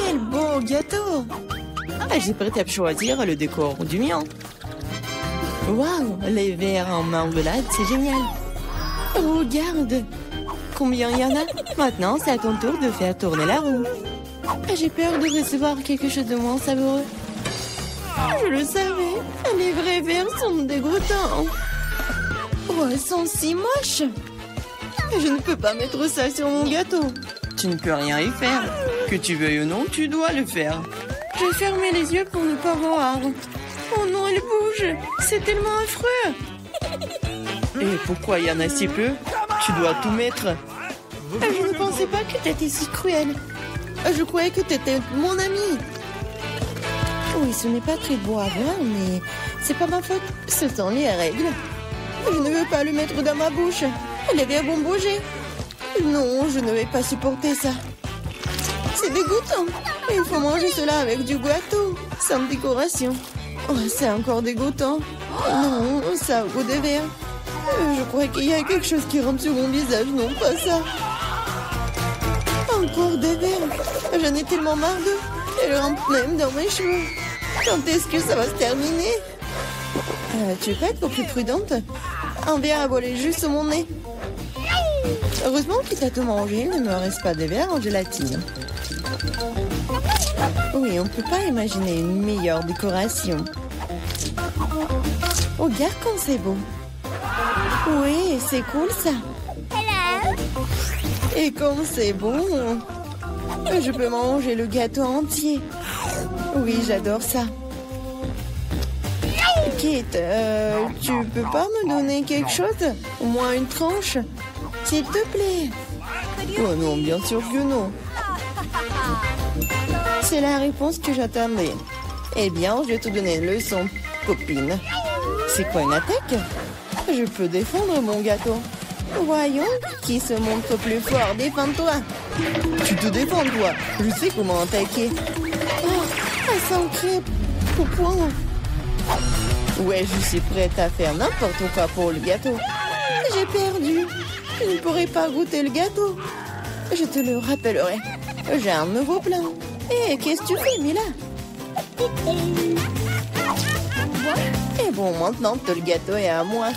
Quel beau gâteau! Ah, j'ai prêt à choisir le décor du mien. Waouh, les verres en marmelade, c'est génial. Regarde, combien il y en a? Maintenant, c'est à ton tour de faire tourner la roue. Ah, j'ai peur de recevoir quelque chose de moins savoureux. Je le savais, les vrais verres sont dégoûtants. Oh, elles sont si moches. Je ne peux pas mettre ça sur mon gâteau. Tu ne peux rien y faire. Que tu veuilles ou non, tu dois le faire. J'ai fermé les yeux pour ne pas voir. Oh non, elle bouge. C'est tellement affreux. Et pourquoi il y en a si peu? Tu dois tout mettre. Je ne pensais pas que tu étais si cruel. Je croyais que tu étais mon ami. Oui, ce n'est pas très beau à voir, mais c'est pas ma faute. Ce sont les règles. Je ne veux pas le mettre dans ma bouche. Les verres vont bouger. Non, je ne vais pas supporter ça. C'est dégoûtant. Il faut manger cela avec du gâteau, sans décoration. Oh, c'est encore dégoûtant. Non, ça a goût de verre. Je crois qu'il y a quelque chose qui rampe sur mon visage. Non, pas ça. Encore des verres. J'en ai tellement marre d'eux. Elles rampent même dans mes cheveux. Quand est-ce que ça va se terminer? Tu peux être plus prudente? Un verre a volé juste sur mon nez. Heureusement que tu as tout mangé. Il ne me reste pas de verre en gélatine. Oui, on ne peut pas imaginer une meilleure décoration. Regarde comme c'est beau. Oui, c'est cool ça. Et comme c'est bon, je peux manger le gâteau entier. Oui, j'adore ça. Kate, tu peux pas me donner quelque chose? Au moins une tranche? S'il te plaît. Oh non, bien sûr que non. C'est la réponse que j'attendais. Eh bien, je vais te donner une leçon, copine. C'est quoi une attaque? Je peux défendre mon gâteau. Voyons, qui se montre plus fort? Défends-toi. Tu te défends, toi. Je sais comment attaquer. Oh, ça sent crêpe. Au point. Ouais, je suis prête à faire n'importe quoi pour le gâteau. J'ai perdu. Je ne pourrai pas goûter le gâteau. Je te le rappellerai. J'ai un nouveau plan. Hé, qu'est-ce que tu fais, Mila? Et bon, maintenant que le gâteau est à moi.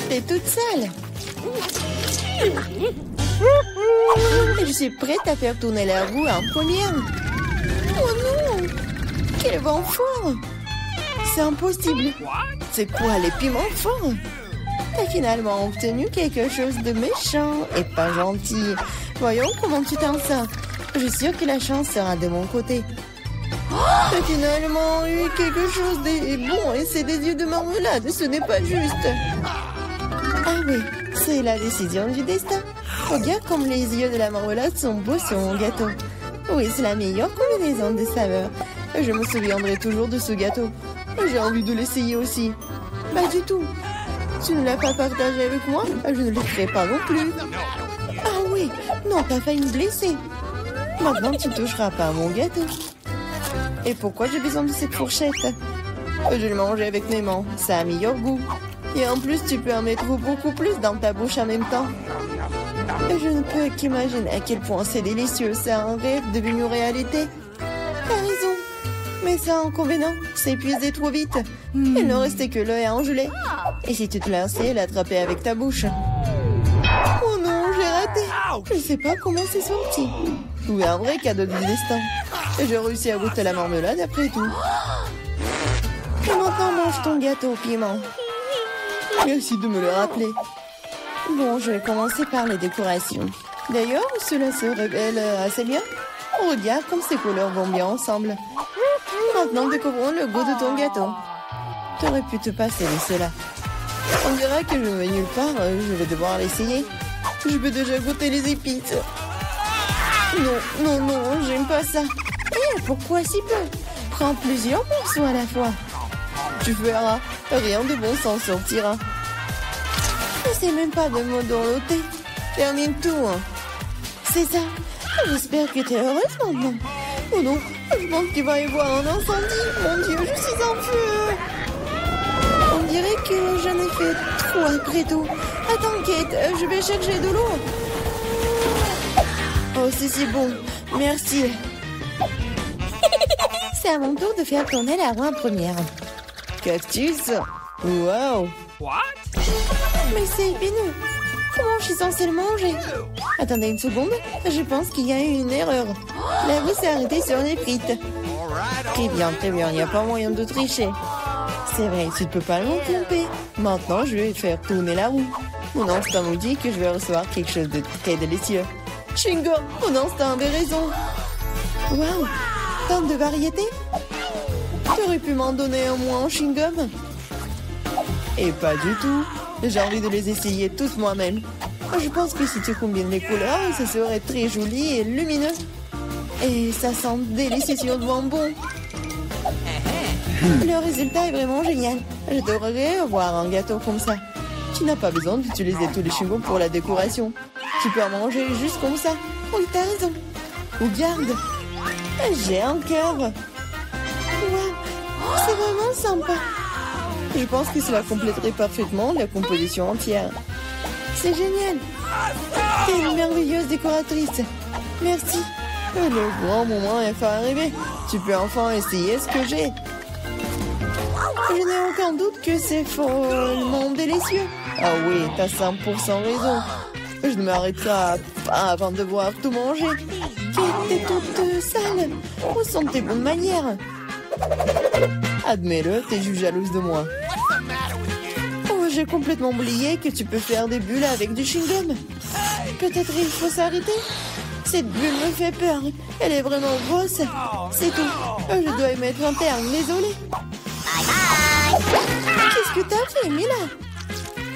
T'es toute sale. Je suis prête à faire tourner la roue en première. Oh non! Quel vent fort! C'est impossible. C'est quoi, les piments forts? T'as finalement obtenu quelque chose de méchant et pas gentil. Voyons comment tu t'en sors. Je suis sûre que la chance sera de mon côté. T'as finalement eu quelque chose de bon et c'est des yeux de marmelade. Ce n'est pas juste. Ah oui, c'est la décision du destin. Regarde comme les yeux de la marmelade sont beaux sur mon gâteau. Oui, c'est la meilleure combinaison de saveurs. Je me souviendrai toujours de ce gâteau. J'ai envie de l'essayer aussi. Pas du tout. Tu ne l'as pas partagé avec moi? Je ne le ferai pas non plus. Ah oui, non, t'as failli me blesser. Maintenant, tu ne toucheras pas à mon gâteau. Et pourquoi j'ai besoin de cette fourchette? Je le mangeais avec mes mains. Ça a meilleur goût. Et en plus, tu peux en mettre beaucoup plus dans ta bouche en même temps. Je ne peux qu'imaginer à quel point c'est délicieux. C'est un rêve devenu réalité. T'as raison. Mais ça, inconvénient, c'est épuisé trop vite. Il ne restait que l'œil à engeler. Et si tu te lançais, l'attraper avec ta bouche. Oh non, j'ai raté. Je ne sais pas comment c'est sorti. Oui, un vrai cadeau du destin. J'ai réussi à goûter la marmelade après tout. Et maintenant, mange ton gâteau au piment. Merci de me le rappeler. Bon, je vais commencer par les décorations. D'ailleurs, cela se révèle assez bien. Regarde comme ces couleurs vont bien ensemble. Maintenant, découvrons le goût de ton gâteau. Tu aurais pu te passer de cela. On dirait que je vais nulle part. Je vais devoir l'essayer. Je peux déjà goûter les épices. Non, non, non, j'aime pas ça. Eh, pourquoi si peu? Prends plusieurs morceaux à la fois. Tu verras, rien de bon s'en sortira. N'essaie même pas de me dorloter. Termine tout. Hein. C'est ça. J'espère que tu es heureuse maintenant. Oh non, je pense qu'il va y avoir un incendie. Mon Dieu, je suis en feu. On dirait que j'en ai fait trop après tout. Attends, Kate, je vais chercher de l'eau. Oh, c'est si bon. Merci. C'est à mon tour de faire tourner la roue en première. Cactus. Wow. Mais c'est épineux. Comment je suis censée le manger? Attendez une seconde. Je pense qu'il y a eu une erreur. La roue s'est arrêtée sur les frites. Très bien, très bien. Il n'y a pas moyen de tricher. C'est vrai, tu ne peux pas me tromper. Maintenant, je vais faire tourner la roue. Mon instinct me dit que je vais recevoir quelque chose de très délicieux. Chewing-gum, mon instinct avait raison. Waouh, tant de variétés. Tu aurais pu m'en donner un moins en chewing-gum? Et pas du tout. J'ai envie de les essayer toutes moi-même. Je pense que si tu combines les couleurs, ça serait très joli et lumineux. Et ça sent délicieusement bon. Le résultat est vraiment génial. J'adorerais avoir un gâteau comme ça. Tu n'as pas besoin d'utiliser tous les chewing-gums pour la décoration. Tu peux en manger juste comme ça. Oui, t'as raison. Regarde. J'ai un cœur. Waouh, c'est vraiment sympa. Je pense que cela compléterait parfaitement la composition entière. C'est génial. T'es une merveilleuse décoratrice. Merci. Le grand moment est enfin arrivé. Tu peux enfin essayer ce que j'ai. Je n'ai aucun doute que c'est follement délicieux. Ah oui, t'as 100% raison. Je ne m'arrêterai pas avant de voir tout manger. T'es toute sale. Où sont tes bonnes manières? Admets-le, t'es juste jalouse de moi. Oh, j'ai complètement oublié que tu peux faire des bulles avec du chewing-gum. Peut-être il faut s'arrêter. Cette bulle me fait peur. Elle est vraiment grosse. C'est tout. Je dois y mettre un terme. Désolée. Qu'est-ce que t'as fait, Mila?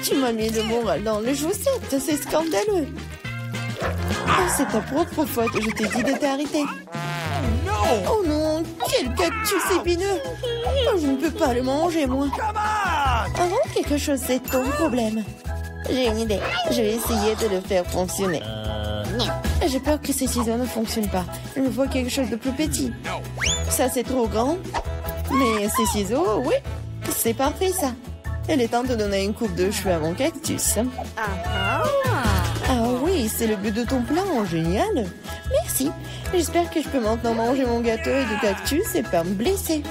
Tu m'as mis le moral dans les chaussettes. C'est scandaleux. Oh, c'est ta propre faute. Je t'ai dit de t'arrêter. Oh non, quel cactus épineux. Oh, je ne peux pas le manger, moi. Avant quelque chose, c'est ton problème. J'ai une idée. Je vais essayer de le faire fonctionner. J'ai peur que ces ciseaux ne fonctionnent pas. Je vois quelque chose de plus petit. Ça, c'est trop grand. Mais ces ciseaux, oui, c'est parfait, ça. Il est temps de donner une coupe de cheveux à mon cactus. Ah oui, c'est le but de ton plan. Génial. Merci. J'espère que je peux maintenant manger mon gâteau et du cactus et pas me blesser.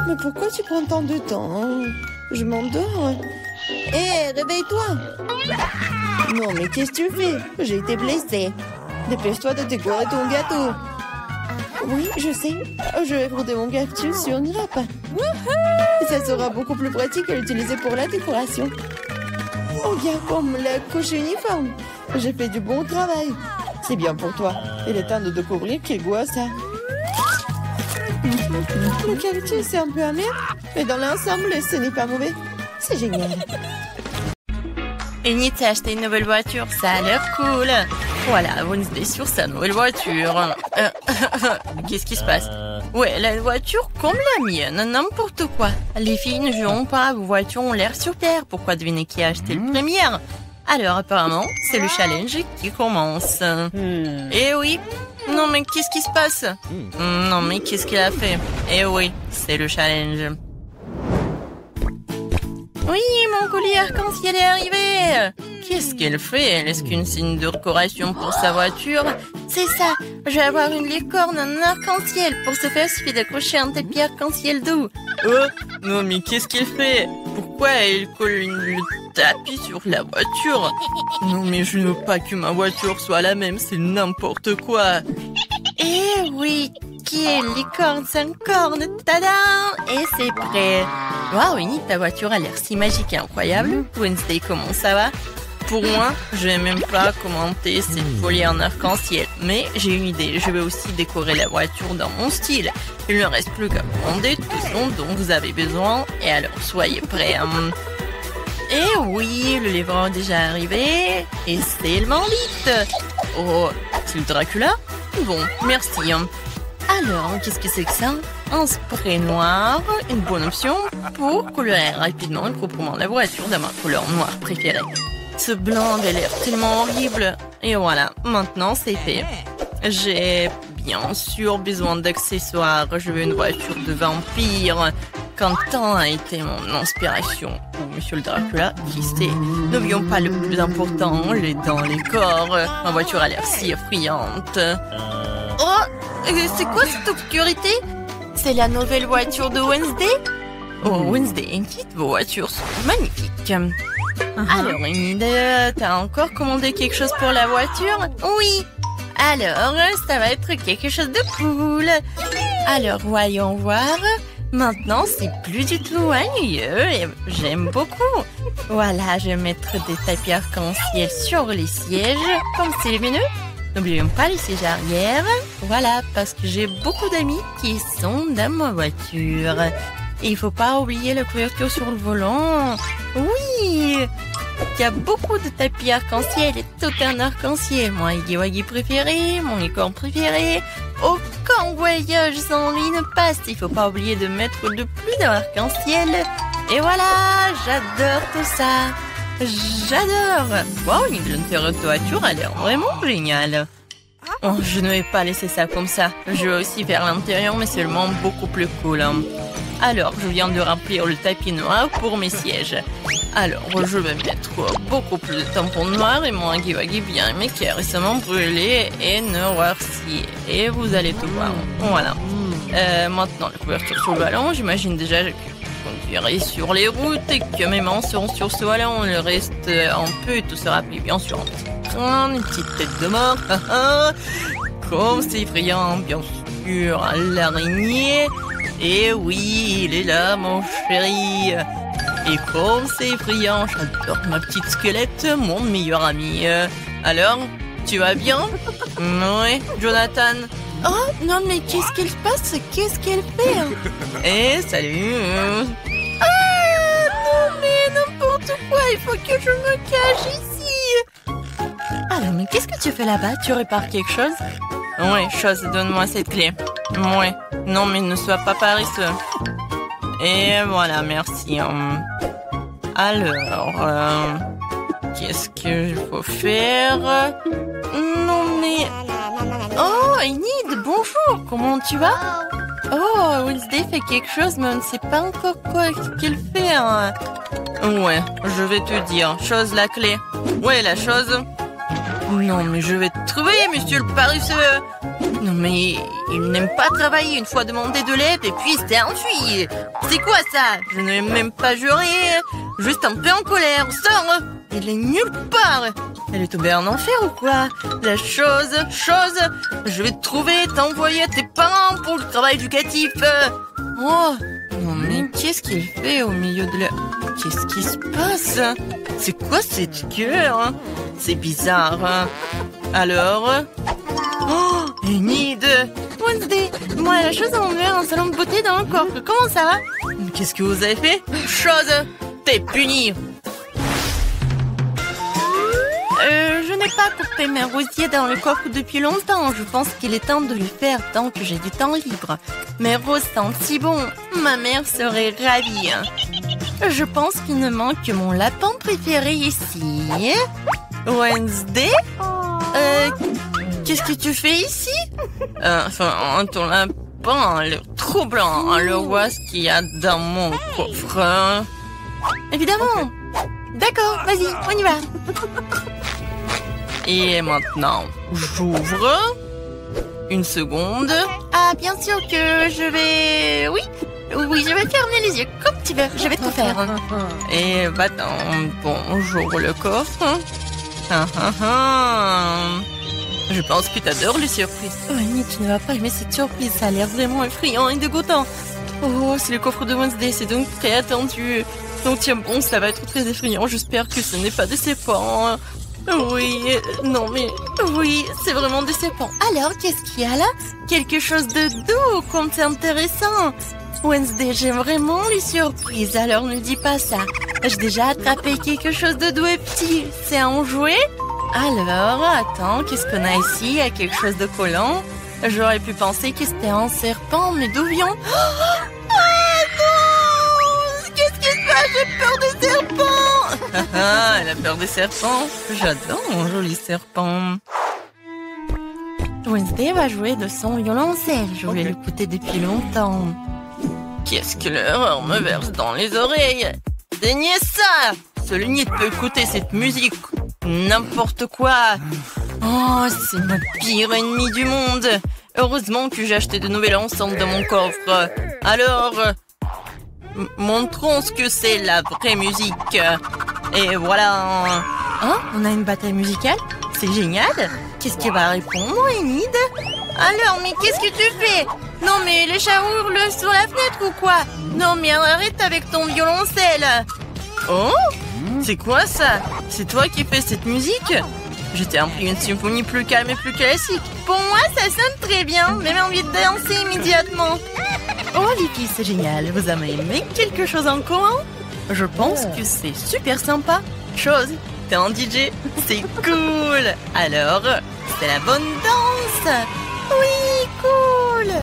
Mais pourquoi tu prends tant de temps, hein? Je m'endors. Hé, réveille-toi. Non, mais qu'est-ce que tu fais? J'ai été blessée. Dépêche-toi de décorer ton gâteau. Oui, je sais. Je vais frotter mon cactus sur une râpe. Ça sera beaucoup plus pratique à l'utiliser pour la décoration. Oh, bien comme la couche uniforme. J'ai fait du bon travail. C'est bien pour toi. Il est temps de découvrir quel goût a ça. Le cactus est un peu amer, mais dans l'ensemble, ce n'est pas mauvais. C'est génial. Enid s'est acheté une nouvelle voiture, ça a l'air cool. Voilà, Wednesday sur sa nouvelle voiture. Qu'est-ce qui se passe? Ouais, elle a une voiture comme la mienne, n'importe quoi. Les filles ne joueront pas, vos voitures ont l'air super. Pourquoi deviner qui a acheté le premier? Alors apparemment, c'est le challenge qui commence. Eh oui. Non mais qu'est-ce qui se passe? Non mais qu'est-ce qu'il a fait? Eh oui, c'est le challenge. Oui, mon collier arc-en-ciel est arrivé. Qu'est-ce qu'elle fait? Elle est-ce qu'une signe de décoration pour sa voiture? C'est ça, je vais avoir une licorne en arc-en-ciel. Pour ce faire, il suffit d'accrocher un tapis arc-en-ciel doux. Oh, non mais qu'est-ce qu'elle fait? Pourquoi elle colle le tapis sur la voiture? Non mais je ne veux pas que ma voiture soit la même, c'est n'importe quoi. Eh oui, qui est licorne sans corne? Tada! Et c'est prêt. Waouh, Winnie, ta voiture a l'air si magique et incroyable. Wednesday, comment ça va? Pour moi, je vais même pas commenter cette folie en arc-en-ciel. Mais j'ai une idée, je vais aussi décorer la voiture dans mon style. Il ne reste plus qu'à commander tout ce dont vous avez besoin. Et alors, soyez prêts. Et oui, le livreur est déjà arrivé. Et c'est le bandit. Oh, c'est le Dracula? Bon, merci. Alors, qu'est-ce que c'est que ça? Un spray noir, une bonne option pour colorer rapidement et proprement la voiture de ma couleur noire préférée. Ce blanc avait l'air tellement horrible. Et voilà, maintenant c'est fait. J'ai bien sûr besoin d'accessoires. Je veux une voiture de vampire. Quentin a été mon inspiration. Ou Monsieur le Dracula, qui sait. N'oublions pas le plus important, les dents, les corps. Ma voiture a l'air si effrayante. Oh, c'est quoi cette obscurité? C'est la nouvelle voiture de Wednesday? Oh, Wednesday, quitte vos voitures sont magnifiques. Alors, Enid, t'as encore commandé quelque chose pour la voiture? Oui. Alors, ça va être quelque chose de cool. Alors, voyons voir. Maintenant, c'est plus du tout ennuyeux et j'aime beaucoup. Voilà, je vais mettre des tapis arc-en-ciel sur les sièges, comme c'est lumineux. N'oublions pas les sièges arrière. Voilà, parce que j'ai beaucoup d'amis qui sont dans ma voiture. Et il faut pas oublier la couverture sur le volant. Oui, il y a beaucoup de tapis arc-en-ciel et tout un arc-en-ciel. Mon Huggy-Wuggy préféré, mon licorne préféré. Aucun voyage sans lui ne passe. Il faut pas oublier de mettre de plus d'arc-en-ciel. Et voilà, j'adore tout ça. J'adore. Wow, l'intérieur de voiture a l'air vraiment génial. Oh, je ne vais pas laisser ça comme ça. Je vais aussi faire l'intérieur, mais seulement beaucoup plus cool. Alors, je viens de remplir le tapis noir pour mes sièges. Alors, je vais mettre beaucoup plus de tampons noirs et mon Huggy-Wuggy bien aimé qui est récemment brûlé et noirci. Et vous allez tout voir. Voilà. Maintenant, la couverture sur le ballon. J'imagine déjà que je conduirai sur les routes et que mes mains seront sur ce ballon. Le reste, un peu, tout sera appelé bien sûr un petit crâne, une petite tête de mort. Comme c'est effrayant, bien sûr. L'araignée. Et oui, il est là, mon chéri. Et comme c'est effrayant, j'adore ma petite squelette, mon meilleur ami. Alors, tu vas bien? Oui, Jonathan. Oh, non, mais qu'est-ce qu'elle passe? Qu'est-ce qu'elle fait? Eh, salut. Ah, non, mais n'importe quoi, il faut que je me cache ici. Alors, mais qu'est-ce que tu fais là-bas? Tu répares quelque chose? Oui, chose, donne-moi cette clé. Oui, non, mais ne sois pas paresseux. Et voilà, merci. Alors, qu'est-ce qu'il faut faire? Non, mais... Oh, Enid, bonjour, comment tu vas? Oh, Wednesday fait quelque chose, mais on ne sait pas encore quoi qu'elle fait. Ouais, je vais te dire. Chose, la clé. Ouais, la chose... Non, mais je vais te trouver, monsieur le paresseux. Non, mais il n'aime pas travailler. Une fois demandé de l'aide et puis s'est enfui. C'est quoi ça? Je n'ai même pas juré. Juste un peu en colère. Sors. Il est nulle part. Elle est tombée en enfer ou quoi? La chose. Je vais te trouver, t'envoyer à tes parents pour le travail éducatif. Oh, non, mais qu'est-ce qu'il fait au milieu de la... Qu'est-ce qui se passe? C'est quoi cette gueule? C'est bizarre. Alors... Oh, Enid! Wednesday, moi, la chose a ouvert un salon de beauté dans le coffre. Comment ça va? Qu'est-ce que vous avez fait? Chose! T'es puni! Je n'ai pas coupé mes rosiers dans le coffre depuis longtemps. Je pense qu'il est temps de le faire tant que j'ai du temps libre. Mes roses sentent si bon. Ma mère serait ravie. Je pense qu'il ne manque que mon lapin préféré ici. Wednesday? Qu'est-ce que tu fais ici? Enfin, ton lapin a l'air trop blanc. Alors, vois ce qu'il y a dans mon coffre. Évidemment. D'accord, vas-y, on y va. Et maintenant, j'ouvre. Une seconde. Ah, bien sûr que je vais... Oui, je vais fermer les yeux comme tu veux. Je vais tout faire. Et attends, bon, j'ouvre le coffre. Je pense que tu adores les surprises. Oh, Annie, tu ne vas pas aimer cette surprise. Ça a l'air vraiment effrayant et dégoûtant. Oh, c'est le coffre de Wednesday. C'est donc très attendu. Donc tiens bon, ça va être très effrayant. J'espère que ce n'est pas décevant. Oui, non mais... Oui, c'est vraiment décevant. Alors, qu'est-ce qu'il y a là? Quelque chose de doux, comme c'est intéressant. Wednesday, j'aime vraiment les surprises, alors ne dis pas ça. J'ai déjà attrapé quelque chose de doux et petit. C'est un jouet? Alors, attends, qu'est-ce qu'on a ici? Il y a quelque chose de collant. J'aurais pu penser que c'était un serpent, mais d'où vient... Ah non! Qu'est-ce qui se passe? J'ai peur des serpents! Ah, elle a peur des serpents. J'adore mon joli serpent. Wednesday va jouer de son violoncelle. Je voulais l'écouter depuis longtemps. Qu'est-ce que l'horreur me verse dans les oreilles? Saignez ça! Ce lunette peut écouter cette musique. N'importe quoi. Oh, c'est mon pire ennemi du monde. Heureusement que j'ai acheté de nouvelles enceintes dans mon coffre. Alors, montrons ce que c'est la vraie musique. Et voilà. Oh, on a une bataille musicale? C'est génial. Qu'est-ce qui va répondre, Enid? Alors, mais qu'est-ce que tu fais? Non, mais les chats hurlent sur la fenêtre ou quoi? Non, mais arrête avec ton violoncelle. Oh, c'est quoi ça? C'est toi qui fais cette musique? Je t'ai appris une symphonie plus calme et plus classique. Pour moi, ça sonne très bien. Même envie de danser immédiatement. Oh, les filles, c'est génial. Vous avez aimé quelque chose en commun? Je pense que c'est super sympa. Chose, t'es un DJ. C'est cool. Alors, c'est la bonne danse. Oui, cool.